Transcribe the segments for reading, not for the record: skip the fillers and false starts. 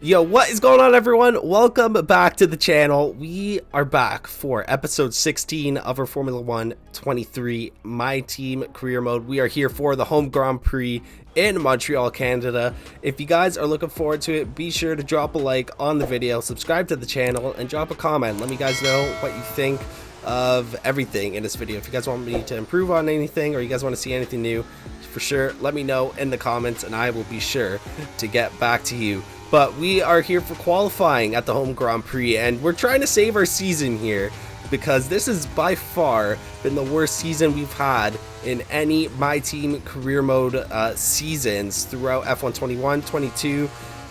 Yo, what is going on, everyone? Welcome back to the channel. We are back for episode 16 of our Formula 1 23 My Team Career Mode. We are here for the home Grand Prix in Montreal, Canada. If you guys are looking forward to it, be sure to drop a like on the video, subscribe to the channel, and drop a comment. Let me guys know what you think of everything in this video. If you guys want me to improve on anything, or you guys want to see anything new, for sure let me know in the comments and I will be sure to get back to you. But we are here for qualifying at the home Grand Prix, and we're trying to save our season here because this has by far been the worst season we've had in any My Team Career Mode seasons throughout F1 21, 22,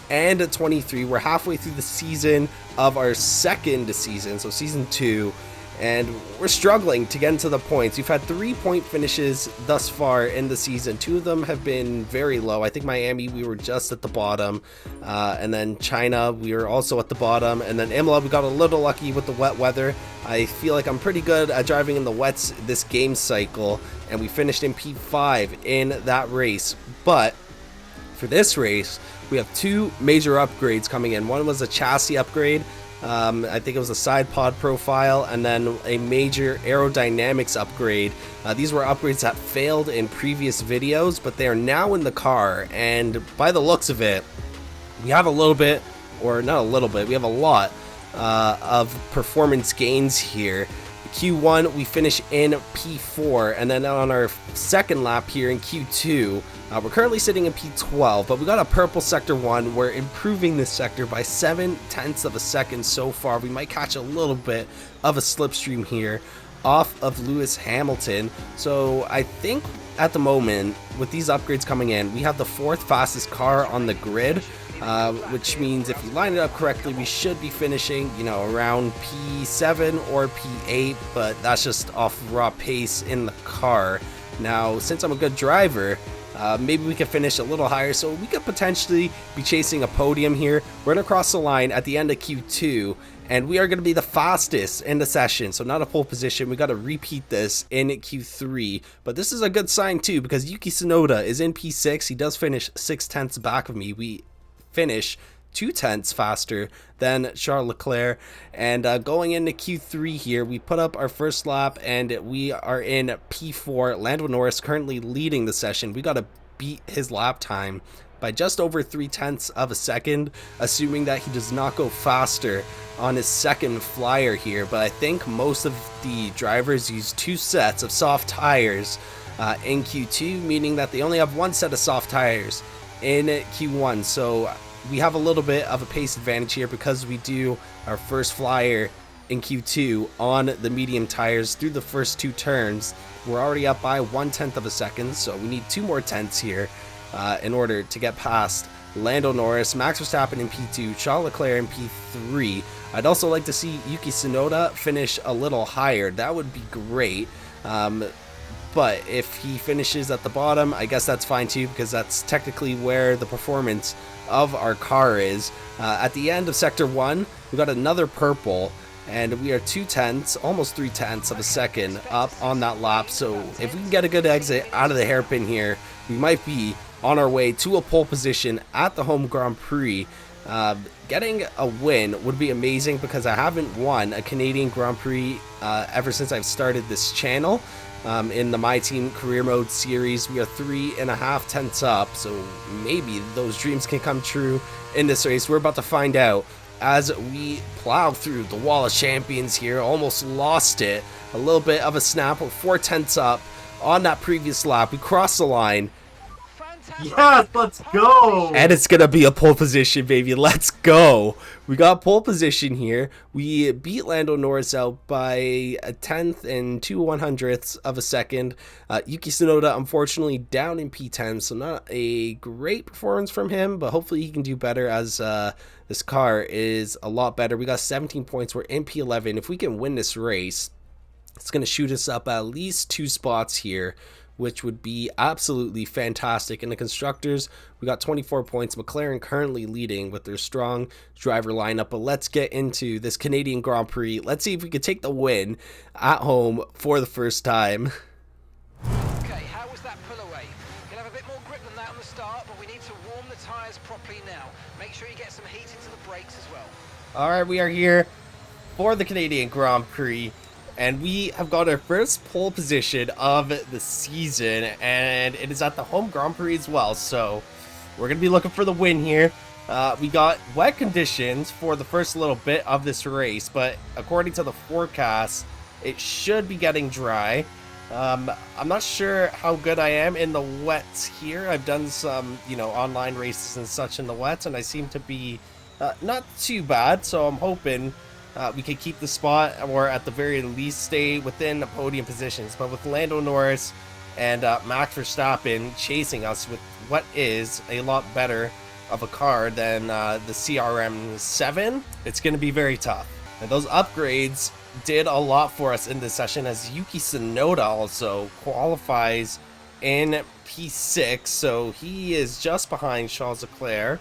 and 23. We're halfway through the season of our second season, so season 2, and we're struggling to get into the points. We've had 3-point finishes thus far in the season. 2 of them have been very low. I think Miami, we were just at the bottom, and then China, we were also at the bottom, and then Imola, we got a little lucky with the wet weather. I feel like I'm pretty good at driving in the wets this game cycle, and we finished in P5 in that race. But for this race, we have 2 major upgrades coming in. One was a chassis upgrade. I think it was a side pod profile, and then a major aerodynamics upgrade. These were upgrades that failed in previous videos, but they are now in the car, and by the looks of it, we have a little bit, or not a little bit, we have a lot of performance gains here. Q1 we finish in P4, and then on our second lap here in Q2 we're currently sitting in P12, but we got a purple sector 1. We're improving this sector by 0.7 of a second so far. We might catch a little bit of a slipstream here off of Lewis Hamilton. So I think at the moment, with these upgrades coming in, we have the 4th fastest car on the grid, which means if we line it up correctly, we should be finishing, you know, around P7 or P8, but that's just off raw pace in the car. Now, since I'm a good driver, maybe we could finish a little higher, so we could potentially be chasing a podium here. We're going to cross the line at the end of Q2, and we are going to be the fastest in the session, so not a pole position. We got to repeat this in Q3, but this is a good sign too, because Yuki Tsunoda is in P6. He does finish 0.6 back of me. We finish 0.2 faster than Charles Leclerc, and going into Q3 here, we put up our first lap and we are in P4. Lando Norris currently leading the session. We got to beat his lap time by just over 0.3 of a second, assuming that he does not go faster on his second flyer here. But I think most of the drivers use 2 sets of soft tires in Q2, meaning that they only have 1 set of soft tires in Q1. So we have a little bit of a pace advantage here because we do our first flyer in Q2 on the medium tires through the first 2 turns. We're already up by 0.1 of a second, so we need 2 more tenths here in order to get past Lando Norris, Max Verstappen in P2, Charles Leclerc in P3. I'd also like to see Yuki Tsunoda finish a little higher. That would be great. But if he finishes at the bottom, I guess that's fine too, because that's technically where the performance of our car is. At the end of sector 1, we got another purple, and we are 0.2, almost 0.3 of a second up on that lap. So if we can get a good exit out of the hairpin here, we might be on our way to a pole position at the home Grand Prix. Getting a win would be amazing, because I haven't won a Canadian Grand Prix ever since I've started this channel. In the My Team Career Mode series, we are 3.5 tenths up, so maybe those dreams can come true in this race. We're about to find out as we plow through the wall of champions here. Almost lost it, a little bit of a snap. We're 4 tenths up on that previous lap. We crossed the line. Yes, let's go! And it's gonna be a pole position, baby. Let's go. We got pole position here. We beat Lando Norris out by 1/10 and 2/100ths of a second. Yuki Tsunoda, unfortunately, down in P10, so not a great performance from him, but hopefully he can do better, as this car is a lot better. We got 17 points. We're in P11. If we can win this race, it's gonna shoot us up at least 2 spots here, which would be absolutely fantastic. In the constructors, we got 24 points. McLaren currently leading with their strong driver lineup. But let's get into this Canadian Grand Prix. Let's see if we can take the win at home for the first time. Okay, how was that pull away? You'll have a bit more grip than that on the start, but we need to warm the tyres properly now. Make sure you get some heat into the brakes as well. All right, we are here for the Canadian Grand Prix, and we have got our first pole position of the season, and it is at the home Grand Prix as well. So we're gonna be looking for the win here. We got wet conditions for the first little bit of this race, but according to the forecast, it should be getting dry. I'm not sure how good I am in the wets here. I've done some, online races and such in the wets, and I seem to be not too bad. So I'm hoping we can keep the spot, or at the very least stay within the podium positions. But with Lando Norris and Max Verstappen chasing us with what is a lot better of a car than the CRM7, it's going to be very tough. And those upgrades did a lot for us in this session, as Yuki Tsunoda also qualifies in P6, so he is just behind Charles Leclerc,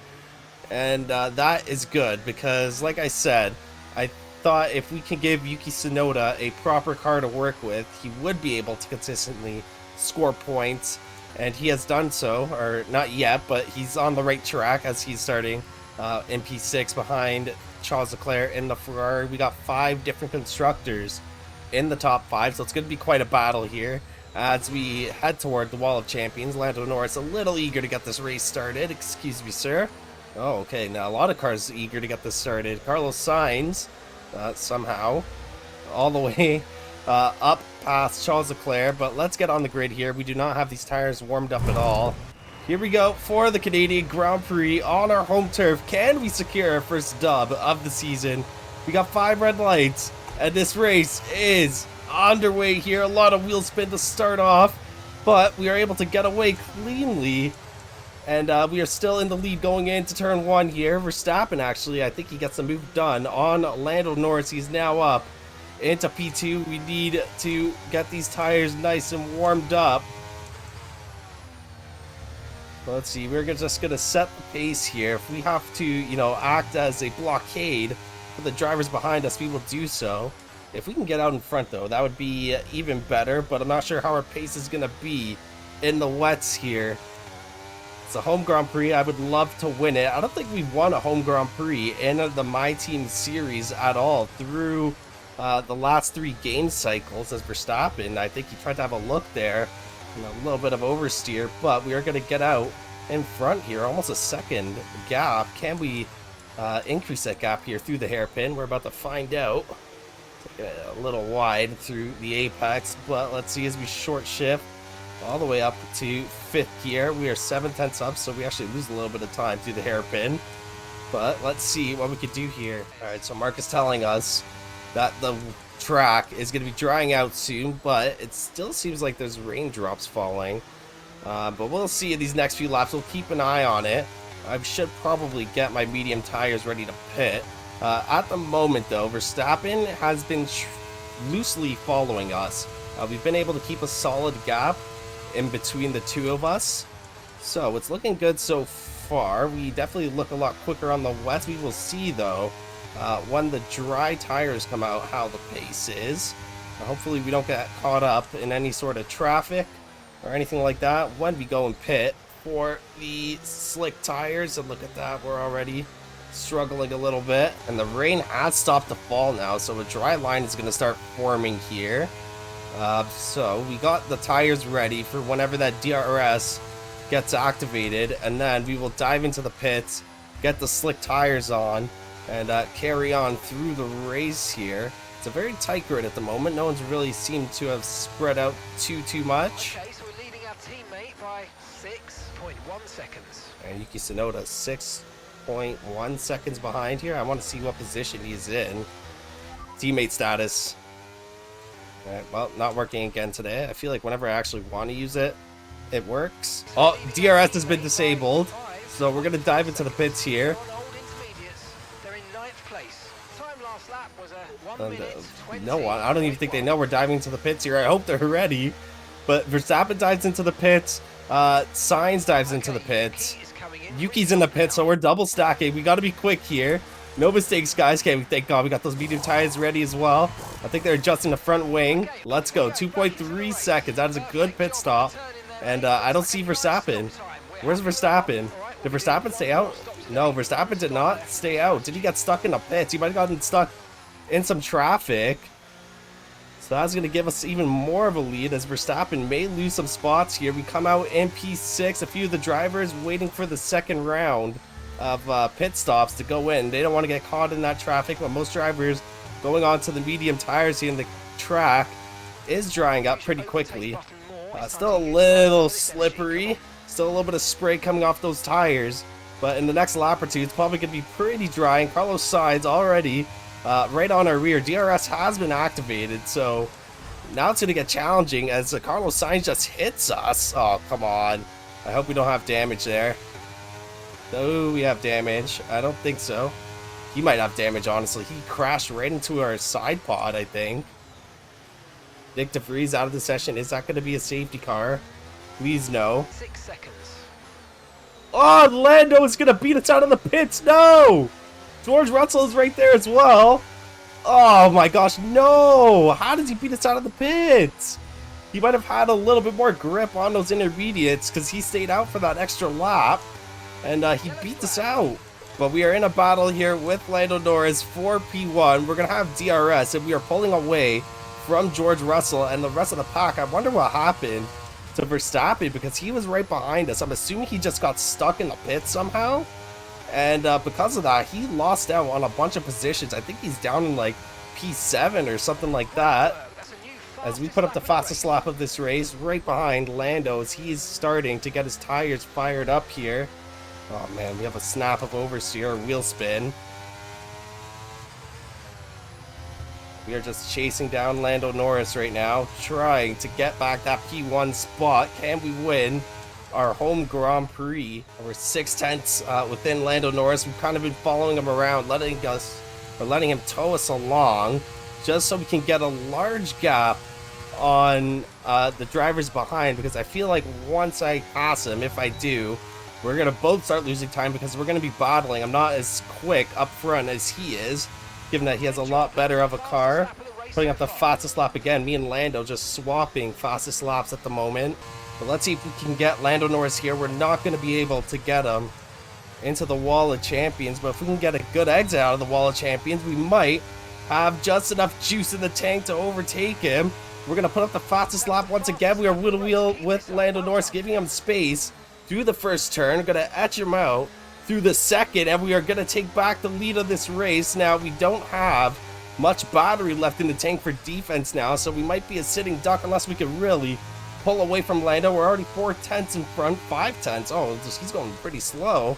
and that is good because, like I said, I thought if we can give Yuki Tsunoda a proper car to work with, he would be able to consistently score points, and he has done so, or not yet, but he's on the right track as he's starting in P6 behind Charles Leclerc in the Ferrari. We got 5 different constructors in the top 5, so it's going to be quite a battle here as we head toward the Wall of Champions. Lando Norris a little eager to get this race started. Excuse me, sir. Oh, okay, now a lot of cars eager to get this started. Carlos Sainz, somehow, all the way up past Charles Leclerc, but let's get on the grid here. We do not have these tires warmed up at all. Here we go for the Canadian Grand Prix on our home turf. Can we secure our first dub of the season? We got 5 red lights, and this race is underway here. A lot of wheel spin to start off, but we are able to get away cleanly, and we are still in the lead going into turn 1 here. Verstappen, actually, I think he gets the move done on Lando Norris. He's now up into P2. We need to get these tires nice and warmed up. Let's see, we're just going to set the pace here. If we have to, act as a blockade for the drivers behind us, we will do so. If we can get out in front, though, that would be even better, but I'm not sure how our pace is going to be in the wets here. It's a home Grand Prix. I would love to win it. I don't think we've won a home Grand Prix in the My Team series at all through the last 3 game cycles as Verstappen. I think he tried to have a look there. A little bit of oversteer, but we are going to get out in front here, almost a second gap. Can we increase that gap here through the hairpin? We're about to find out. A little wide through the apex, but let's see as we short shift all the way up to 5th gear. We are 7/10 up, so we actually lose a little bit of time through the hairpin, but let's see what we could do here. All right, so Mark is telling us that the track is going to be drying out soon, but it still seems like there's raindrops falling, but we'll see in these next few laps. We'll keep an eye on it. I should probably get my medium tires ready to pit. At the moment, though, Verstappen has been loosely following us. We've been able to keep a solid gap in between the 2 of us, so it's looking good so far. We definitely look a lot quicker on the wets. We will see, though, when the dry tires come out, how the pace is. Hopefully we don't get caught up in any sort of traffic or anything like that when we go and pit for the slick tires. And look at that, we're already struggling a little bit, and the rain has stopped to fall now, so a dry line is going to start forming here. So we got the tires ready for whenever that DRS gets activated, and then we will dive into the pits, get the slick tires on, and carry on through the race here. It's a very tight grid at the moment. No one's really seemed to have spread out too much. Okay, so we're leading our teammate by 6.1 seconds. And Yuki Tsunoda 6.1 seconds behind here. I want to see what position he's in. Teammate status. All right, well, not working again today. I feel like whenever I actually want to use it, it works. Oh, DRS has been disabled, so we're going to dive into the pits here. No one. I don't even think they know we're diving into the pits here. I hope they're ready. But Verstappen dives into the pits. Sainz dives into the pits. Yuki's in the pits, so we're double stacking. We got to be quick here. No mistakes, guys. Okay, thank God we got those medium tires ready as well. I think they're adjusting the front wing. Let's go. 2.3 seconds. That is a good pit stop. And I don't see Verstappen. Where's Verstappen? Did Verstappen stay out? No, Verstappen did not stay out. Did he get stuck in the pits? He might have gotten stuck in some traffic. So that's going to give us even more of a lead as Verstappen may lose some spots here. We come out in P6. A few of the drivers waiting for the second round of pit stops to go in. They don't want to get caught in that traffic, but most drivers going on to the medium tires here in the track is drying up pretty quickly. Still a little slippery. Still a little bit of spray coming off those tires. But in the next lap or two, it's probably going to be pretty dry. And Carlos Sainz already right on our rear. DRS has been activated, so now it's going to get challenging as Carlos Sainz just hits us. Oh, come on. I hope we don't have damage there. Do we have damage? I don't think so. He might have damage, honestly. He crashed right into our side pod, I think. Nick DeVries out of the session. Is that going to be a safety car? Please no. 6 seconds. Oh, Lando is going to beat us out of the pits. No! George Russell is right there as well. Oh my gosh, no! How does he beat us out of the pits? He might have had a little bit more grip on those intermediates because he stayed out for that extra lap. And he beat us out. But we are in a battle here with Lando Norris for P1. We're going to have DRS and we are pulling away from George Russell and the rest of the pack. I wonder what happened to Verstappen because he was right behind us. I'm assuming he just got stuck in the pit somehow. And because of that, he lost out on a bunch of positions. I think he's down in like P7 or something like that. As we put up the fastest lap of this race right behind Lando as he's starting to get his tires fired up here. Oh man, we have a snap of oversteer, wheel spin. We are just chasing down Lando Norris right now, trying to get back that P1 spot. Can we win our home Grand Prix? We're 6/10 within Lando Norris. We've kind of been following him around, letting him tow us along, just so we can get a large gap on the drivers behind. Because I feel like once I pass him, if I do, we're gonna both start losing time because we're gonna be battling. I'm not as quick up front as he is, given that he has a lot better of a car. Putting up the fastest lap again. Me and Lando just swapping fastest laps at the moment. But let's see if we can get Lando Norris here. We're not going to be able to get him into the Wall of Champions. But if we can get a good exit out of the Wall of Champions, we might have just enough juice in the tank to overtake him. We're going to put up the fastest lap once again. We are wheel with Lando Norris, giving him space through the first turn. We're going to etch him out through the second, and we are going to take back the lead of this race. Now, we don't have much battery left in the tank for defense now, so we might be a sitting duck unless we can really pull away from Lando. We're already 4/10 in front, 5/10. Oh, he's going pretty slow,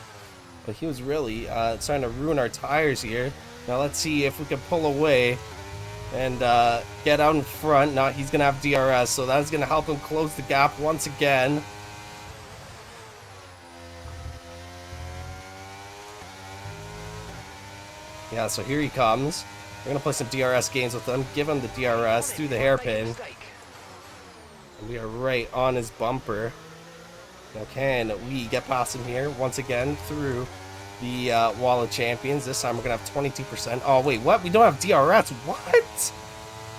but he was really trying to ruin our tires here. Now, let's see if we can pull away and get out in front. Now, he's going to have DRS, so that's going to help him close the gap once again. Yeah, so here he comes. We're going to play some DRS games with him. Give him the DRS through the hairpin. And we are right on his bumper. Now can we get past him here once again through the Wall of Champions? This time we're going to have 22%. Oh, wait, what? We don't have DRS. What?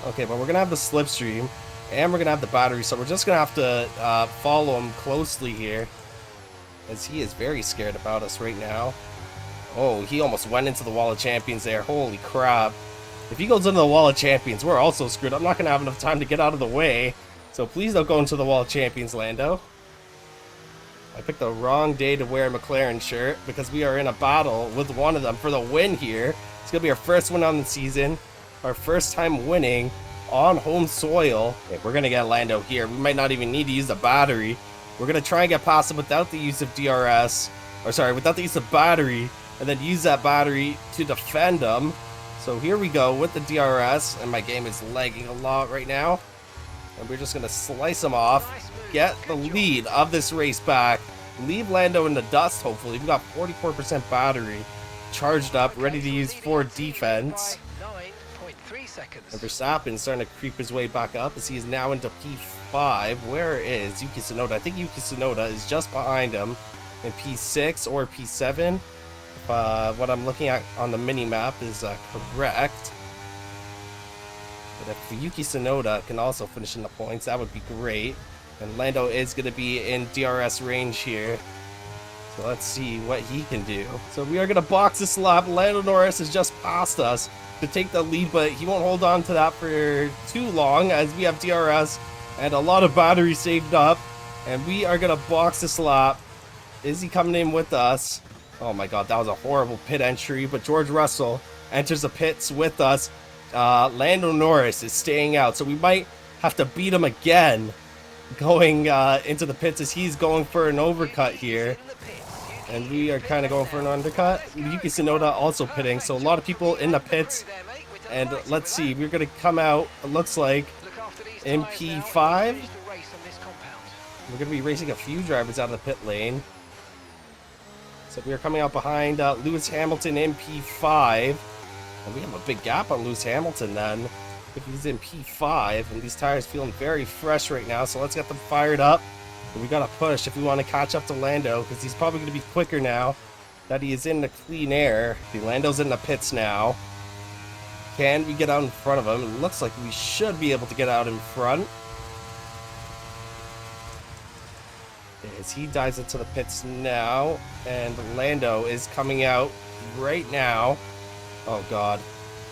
Okay, but we're going to have the slipstream. And we're going to have the battery. So we're just going to have to follow him closely here, as he is very scared about us right now. Oh, he almost went into the Wall of Champions there. Holy crap. If he goes into the Wall of Champions, we're also screwed. I'm not going to have enough time to get out of the way. So please don't go into the Wall of Champions, Lando. I picked the wrong day to wear a McLaren shirt because we are in a battle with one of them for the win here. It's going to be our first win on the season. Our first time winning on home soil. Okay, we're going to get Lando here. We might not even need to use the battery. We're going to try and get past him without the use of DRS. Or sorry, without the use of battery. And then use that battery to defend him. So here we go with the DRS, and my game is lagging a lot right now. And we're just going to slice him off, get the lead of this race back, leave Lando in the dust, hopefully. We've got 44% battery charged up, ready to use for defense. And Verstappen's starting to creep his way back up as he is now into P5. Where is Yuki Tsunoda? I think Yuki Tsunoda is just behind him in P6 or P7. What I'm looking at on the mini-map is correct. But if Yuki Tsunoda can also finish in the points, that would be great. And Lando is going to be in DRS range here. So let's see what he can do. So we are going to box this lap. Lando Norris has just passed us to take the lead, but he won't hold on to that for too long as we have DRS and a lot of battery saved up. And we are going to box this lap. Is he coming in with us? Oh my god, that was a horrible pit entry, but George Russell enters the pits with us. Lando Norris is staying out, so we might have to beat him again going into the pits as he's going for an overcut here. And we are kind of going for an undercut. Yuki Tsunoda also pitting, so a lot of people in the pits. And let's see, we're going to come out, it looks like, in P5. We're going to be racing a few drivers out of the pit lane. So we are coming out behind Lewis Hamilton in P5. And we have a big gap on Lewis Hamilton then. If he's in P5, and these tires feeling very fresh right now, so let's get them fired up. And we gotta push if we want to catch up to Lando, because he's probably going to be quicker now that he is in the clean air. The Lando's in the pits now. Can we get out in front of him? It looks like we should be able to get out in front. As he dives into the pits now, and Lando is coming out right now. Oh god,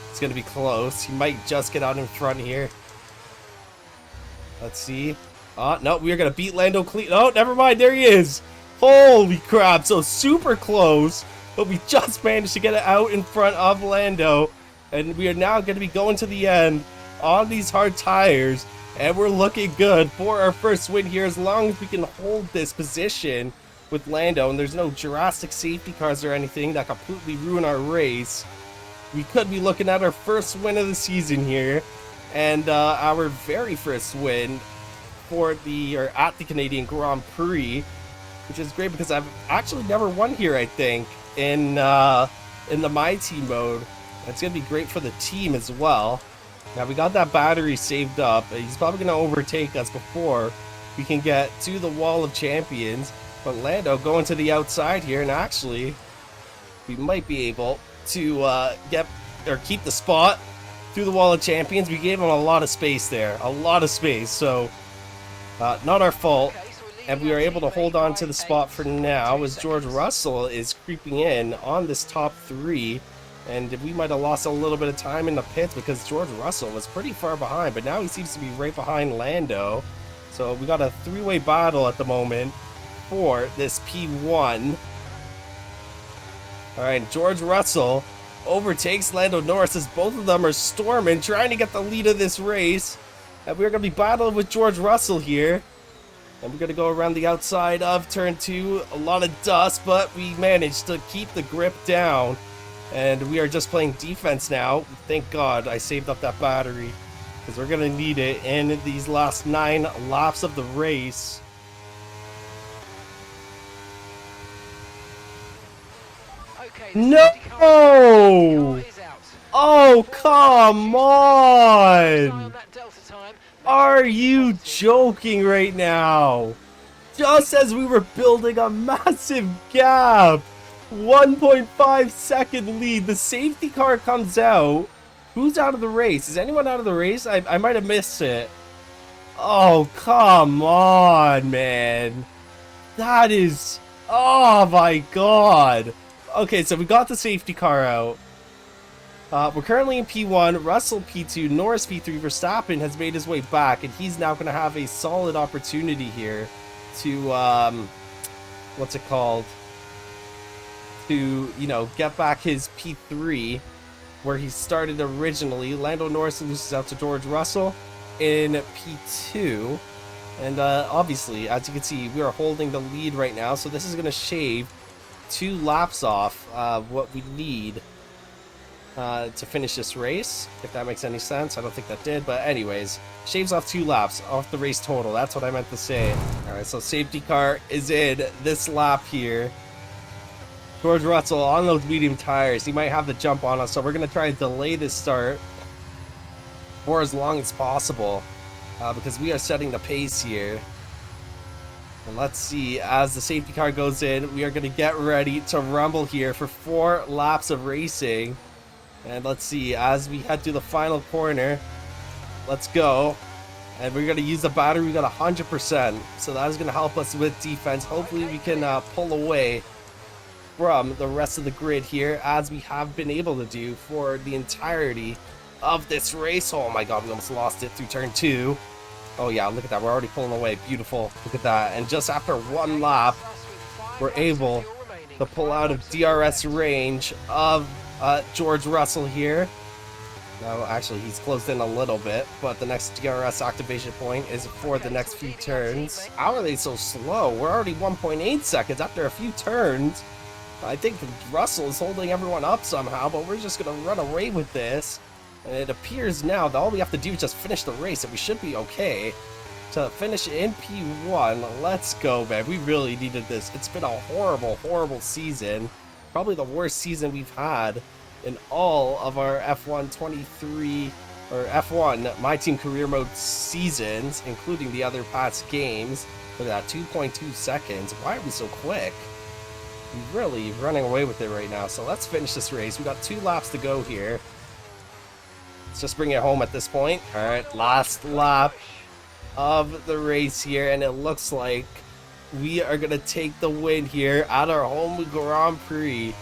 it's gonna be close. He might just get out in front here. Let's see. No, we are gonna beat Lando clean. Oh, never mind, there he is. Holy crap, so super close, but we just managed to get it out in front of Lando, and we are now gonna be going to the end on these hard tires. And we're looking good for our first win here, as long as we can hold this position with Lando. And there's no drastic safety cars or anything that completely ruin our race. We could be looking at our first win of the season here. And our very first win for at the Canadian Grand Prix. Which is great because I've actually never won here, I think, in the My Team mode. It's going to be great for the team as well. Now we got that battery saved up. He's probably going to overtake us before we can get to the Wall of Champions. But Lando going to the outside here, and actually we might be able to keep the spot through the Wall of Champions. We gave him a lot of space there, a lot of space. So not our fault, and we are able to hold on to the spot for now as George Russell is creeping in on this top three. And we might have lost a little bit of time in the pits because George Russell was pretty far behind, but now he seems to be right behind Lando. So we got a three-way battle at the moment for this P1. All right, George Russell overtakes Lando Norris as both of them are storming, trying to get the lead of this race. And we're going to be battling with George Russell here. And we're going to go around the outside of turn 2. A lot of dust, but we managed to keep the grip down. And we are just playing defense now. Thank God I saved up that battery, because we're going to need it in these last 9 laps of the race. No! Oh, come on! Are you joking right now? Just as we were building a massive gap. 1.5 second lead. The safety car comes out. Who's out of the race? Is anyone out of the race? I might have missed it. Oh, come on, man. That is... Oh, my God. Okay, so we got the safety car out. We're currently in P1. Russell P2. Norris P3. Verstappen has made his way back, and he's now going to have a solid opportunity here to... what's it called? To, you know, get back his P3 where he started originally. Lando Norris loses out to George Russell in P2, and obviously, as you can see, we are holding the lead right now, so this is going to shave 2 laps off what we need to finish this race, if that makes any sense. I don't think that did, but anyways, shaves off 2 laps off the race total. That's what I meant to say. Alright, so safety car is in this lap here. George Russell on those medium tires. He might have the jump on us, so we're going to try and delay this start for as long as possible because we are setting the pace here. And let's see, as the safety car goes in, we are going to get ready to rumble here for 4 laps of racing. And let's see, as we head to the final corner, let's go. And we're going to use the battery. We got 100%, so that is going to help us with defense. Hopefully we can pull away from the rest of the grid here, as we have been able to do for the entirety of this race. Oh my god, we almost lost it through turn 2. Oh yeah, look at that, we're already pulling away. Beautiful, look at that. And just after one lap, we're able to pull out of DRS range of George Russell here. No, actually, he's closed in a little bit, but the next DRS activation point is for the next few turns. How are they so slow? We're already 1.8 seconds after a few turns. I think Russell is holding everyone up somehow, but we're just going to run away with this. And it appears now that all we have to do is just finish the race, and we should be okay to finish in P1. Let's go, man. We really needed this. It's been a horrible, horrible season. Probably the worst season we've had in all of our F1 23 or F1 My Team Career Mode seasons, including the other past games. Look at that, 2.2 seconds. Why are we so quick? We're really running away with it right now. So let's finish this race. We got 2 laps to go here. Let's just bring it home at this point. All right, last lap of the race here, and it looks like we are gonna take the win here at our home Grand Prix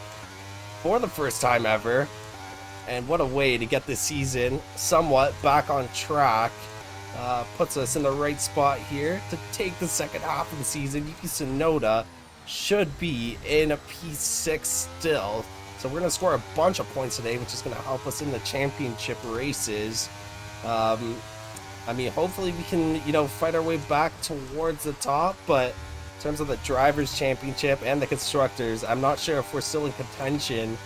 for the first time ever. And what a way to get this season somewhat back on track. Puts us in the right spot here to take the second half of the season. Yuki Tsunoda should be in a P6 still. So we're going to score a bunch of points today, which is going to help us in the championship races. I mean, hopefully we can, you know, fight our way back towards the top, but in terms of the Drivers' Championship and the Constructors, I'm not sure if we're still in contention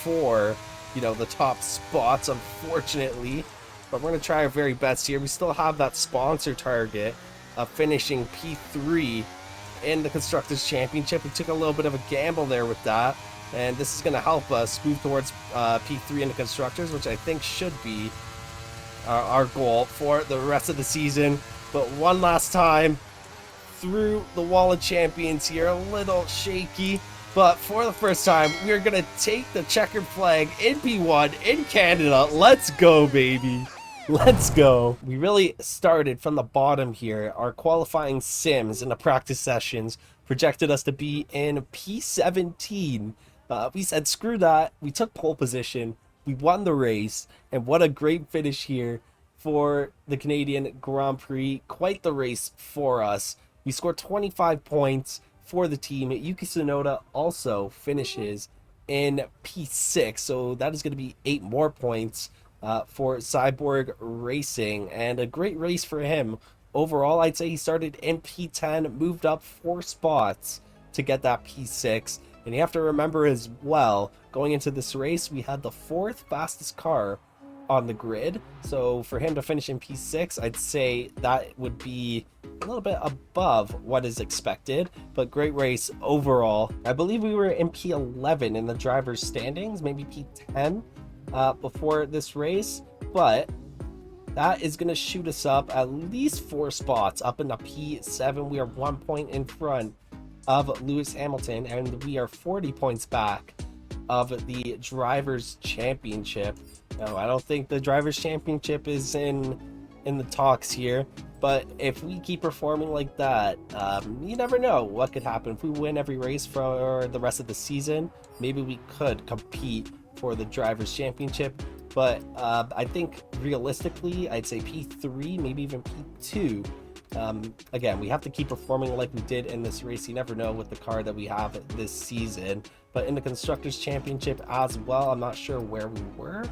for, you know, the top spots, unfortunately. But we're going to try our very best here. We still have that sponsor target of finishing P3 in the Constructors' Championship. We took a little bit of a gamble there with that, and this is going to help us move towards P3 in the Constructors, which I think should be our goal for the rest of the season. But one last time through the wall of champions here, a little shaky, but for the first time we're gonna take the checkered flag in P1 in Canada. Let's go, baby, let's go. We really started from the bottom here. Our qualifying sims in the practice sessions projected us to be in P17. We said screw that, we took pole position, we won the race, and what a great finish here for the Canadian Grand Prix. Quite the race for us. We scored 25 points for the team. Yuki Tsunoda also finishes in P6, so that is going to be 8 more points for Cyborg Racing, and a great race for him. Overall, I'd say he started in P10, moved up 4 spots to get that P6. And you have to remember as well, going into this race, we had the 4th fastest car on the grid. So for him to finish in P6, I'd say that would be a little bit above what is expected, but great race overall. I believe we were in P11 in the driver's standings, maybe P10 before this race, but that is going to shoot us up at least 4 spots up in the P7. We are 1 point in front of Lewis Hamilton, and we are 40 points back of the Drivers' Championship. No, I don't think the Drivers' Championship is in the talks here, but if we keep performing like that, you never know what could happen. If we win every race for the rest of the season, maybe we could compete for the Drivers' Championship. But I think realistically, I'd say P3, maybe even P2. Again, we have to keep performing like we did in this race. You never know with the car that we have this season. But in the Constructors' Championship as well, I'm not sure where we were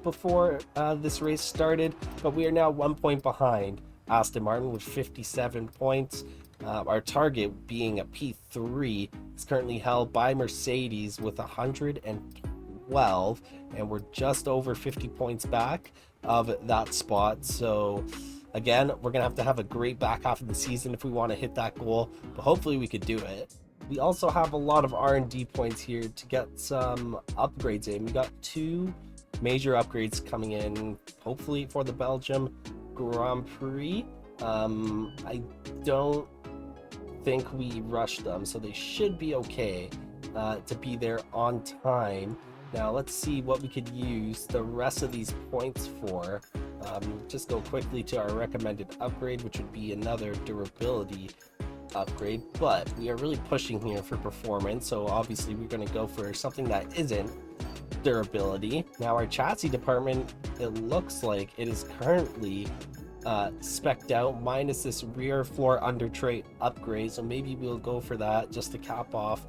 before this race started, but we are now 1 point behind Aston Martin with 57 points. Our target being a P3 is currently held by Mercedes with 112, and we're just over 50 points back of that spot. So again, we're gonna have a great back half of the season if we want to hit that goal, but hopefully we could do it. We also have a lot of R&D points here to get some upgrades in. We got 2 major upgrades coming in, hopefully for the Belgium Grand Prix. I don't think we rushed them, so they should be okay to be there on time. Now let's see what we could use the rest of these points for. Just go quickly to our recommended upgrade, which would be another durability upgrade, but we are really pushing here for performance, so obviously we're going to go for something that isn't durability. Now our chassis department, it looks like it is currently spec'd out minus this rear floor under tray upgrade, so maybe we'll go for that just to cap off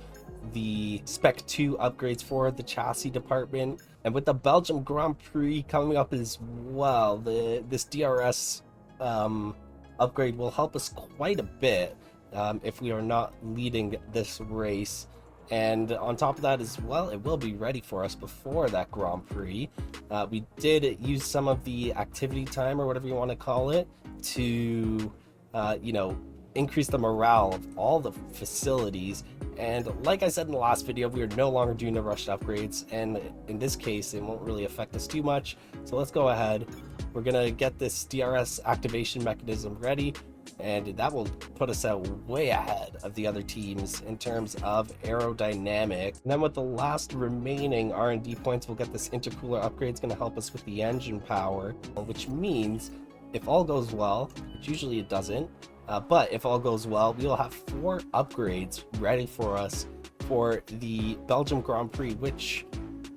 the spec 2 upgrades for the chassis department. And with the Belgium Grand Prix coming up as well, this DRS upgrade will help us quite a bit if we are not leading this race. And on top of that as well, it will be ready for us before that Grand Prix. We did use some of the activity time, or whatever you want to call it, to you know, increase the morale of all the facilities. And like I said in the last video, we are no longer doing the rushed upgrades, and in this case it won't really affect us too much. So let's go ahead. We're gonna get this DRS activation mechanism ready, and that will put us out way ahead of the other teams in terms of aerodynamic. And then with the last remaining R&D points, we'll get this intercooler upgrade. It's going to help us with the engine power, which means if all goes well, which usually it doesn't, but if all goes well, we will have 4 upgrades ready for us for the Belgium Grand Prix, which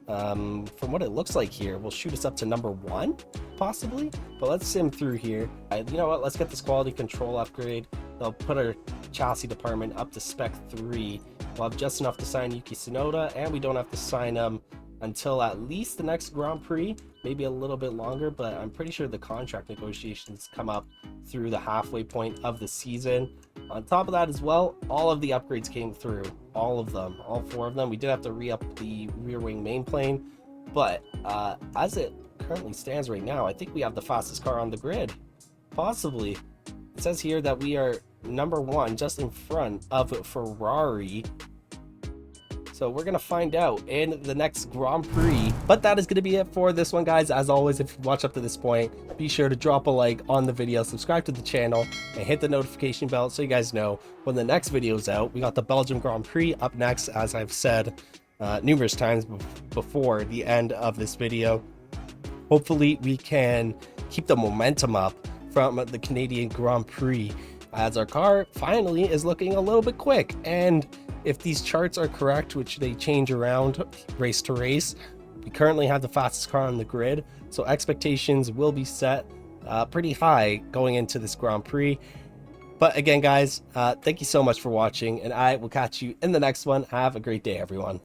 from what it looks like here will shoot us up to number 1 possibly. But let's sim through here. You know what, let's get this quality control upgrade. They'll put our chassis department up to spec 3. We'll have just enough to sign Yuki Tsunoda, and we don't have to sign him until at least the next Grand Prix, maybe a little bit longer, but I'm pretty sure the contract negotiations come up through the halfway point of the season. On top of that as well, all of the upgrades came through, all of them, all 4 of them. We did have to re-up the rear wing main plane, but as it currently stands right now, I think we have the fastest car on the grid, possibly. It says here that we are number 1, just in front of Ferrari. So we're going to find out in the next Grand Prix. But that is going to be it for this one, guys. As always, if you watch up to this point, be sure to drop a like on the video, subscribe to the channel, and hit the notification bell so you guys know when the next video is out. We got the Belgium Grand Prix up next, as I've said numerous times before the end of this video. Hopefully we can keep the momentum up from the Canadian Grand Prix, as our car finally is looking a little bit quick. And if these charts are correct, which they change around race to race, we currently have the fastest car on the grid, so expectations will be set pretty high going into this Grand Prix. But again, guys, thank you so much for watching, and I will catch you in the next one. Have a great day, everyone.